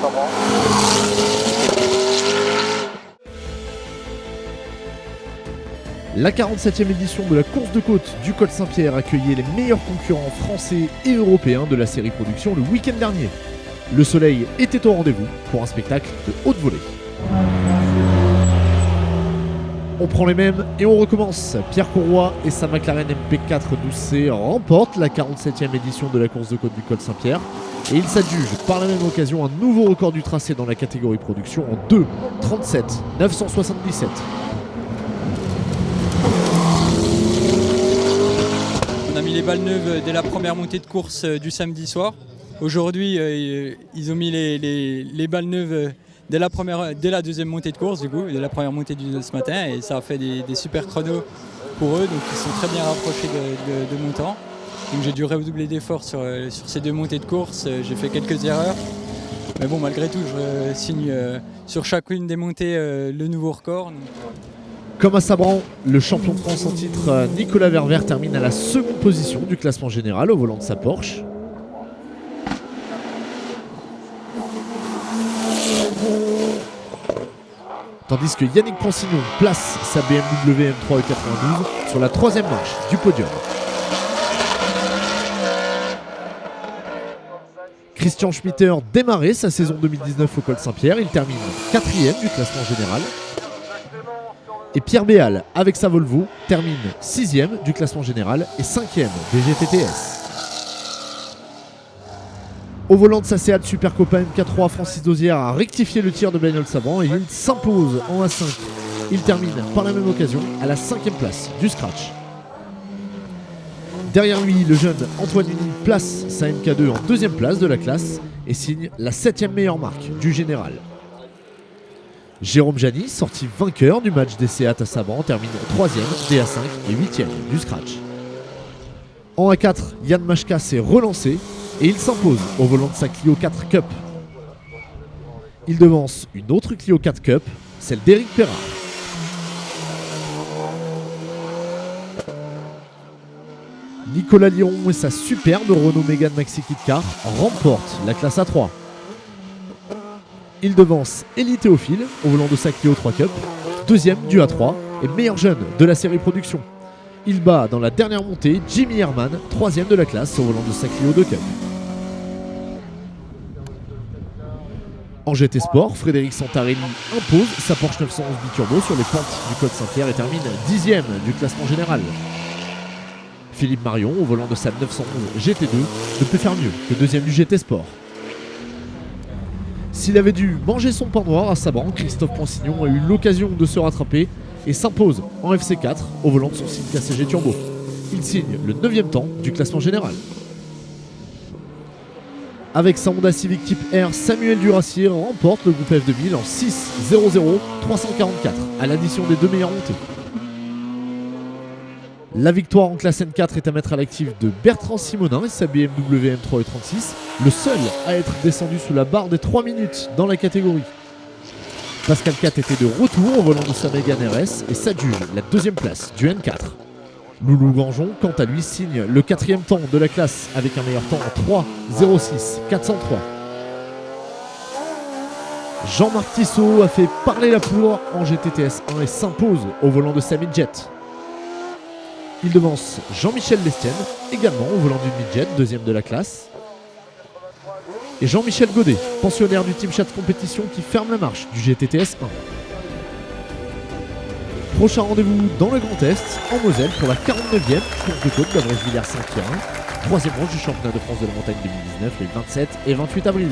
Sabran. La 47e édition de la course de côte du Col Saint-Pierre accueillait les meilleurs concurrents français et européens de la série production le week-end dernier. Le soleil était au rendez-vous pour un spectacle de haute volée. On prend les mêmes et on recommence. Pierre Courroy et sa McLaren MP4 12C remportent la 47e édition de la course de côte du Col Saint-Pierre et ils s'adjugent par la même occasion un nouveau record du tracé dans la catégorie production en 2:37 977. On a mis les balles neuves dès la première montée de course du samedi soir. Aujourd'hui, ils ont mis les balles neuves dès la deuxième montée de course, du coup, dès la première montée ce matin, et ça a fait des super chronos pour eux, donc ils sont très bien rapprochés de mon temps. Donc j'ai dû redoubler d'efforts sur ces deux montées de course, j'ai fait quelques erreurs, mais bon, malgré tout, je signe sur chacune des montées le nouveau record. Comme à Sabran, le champion de France en titre Nicolas Ververt termine à la seconde position du classement général au volant de sa Porsche. Tandis que Yannick Prancignon place sa BMW M3 E92 sur la troisième marche du podium. Christian Schmitter démarrait sa saison 2019 au Col Saint-Pierre, il termine 4e du classement général. Et Pierre Béal, avec sa Volvo, termine 6e du classement général et 5e des GTTS. Au volant de sa Seat Super Copa MK3, Francis Dozière a rectifié le tir de Brynolf Sabran et il s'impose en A5. Il termine par la même occasion à la 5e place du scratch. Derrière lui, le jeune Antoine Uni place sa MK2 en 2e place de la classe et signe la 7e meilleure marque du général. Jérôme Jani, sorti vainqueur du match des Seat à Sabran, termine 3e des A5 et 8e du scratch. En A4, Yann Machka s'est relancé et il s'impose au volant de sa Clio 4 Cup. Il devance une autre Clio 4 Cup, celle d'Éric Perrard. Nicolas Liron et sa superbe Renault Mégane Maxi Kit Car remportent la classe A3. Il devance Élie Théophile au volant de sa Clio 3 Cup, deuxième du A3 et meilleur jeune de la série production. Il bat dans la dernière montée Jimmy Herman, troisième de la classe au volant de sa Clio 2 Cup. En GT Sport, Frédéric Santarelli impose sa Porsche 911 biturbo sur les pentes du Col Saint-Pierre et termine 10e du classement général. Philippe Marion au volant de sa 911 GT2 ne peut faire mieux que deuxième du GT Sport. S'il avait dû manger son pain noir à Sabran, Christophe Prancignon a eu l'occasion de se rattraper et s'impose en FC4 au volant de son Simca CG Turbo. Il signe le 9e temps du classement général. Avec sa Honda Civic Type R, Samuel Duracier remporte le groupe F2000 en 6:00:344 à l'addition des deux meilleures montées. La victoire en classe N4 est à mettre à l'actif de Bertrand Simonin et sa BMW M3 E36, le seul à être descendu sous la barre des 3 minutes dans la catégorie. Pascal Cat était de retour au volant de sa Mégane RS et s'adjuge la deuxième place du N4. Loulou Ganjon, quant à lui, signe le 4e temps de la classe avec un meilleur temps en 3:06:403. Jean-Marc Tissot a fait parler la poudre en GTTS 1 et s'impose au volant de sa Midjet. Il devance Jean-Michel Lestienne, également au volant d'une Midjet, deuxième de la classe. Et Jean-Michel Godet, pensionnaire du Team Chat Compétition qui ferme la marche du GTTS 1. Prochain rendez-vous dans le Grand Est, en Moselle, pour la 49e course de côte d'Abrège-Villers-Saint-Pierre. Troisième manche du championnat de France de la montagne 2019, les 27 et 28 avril.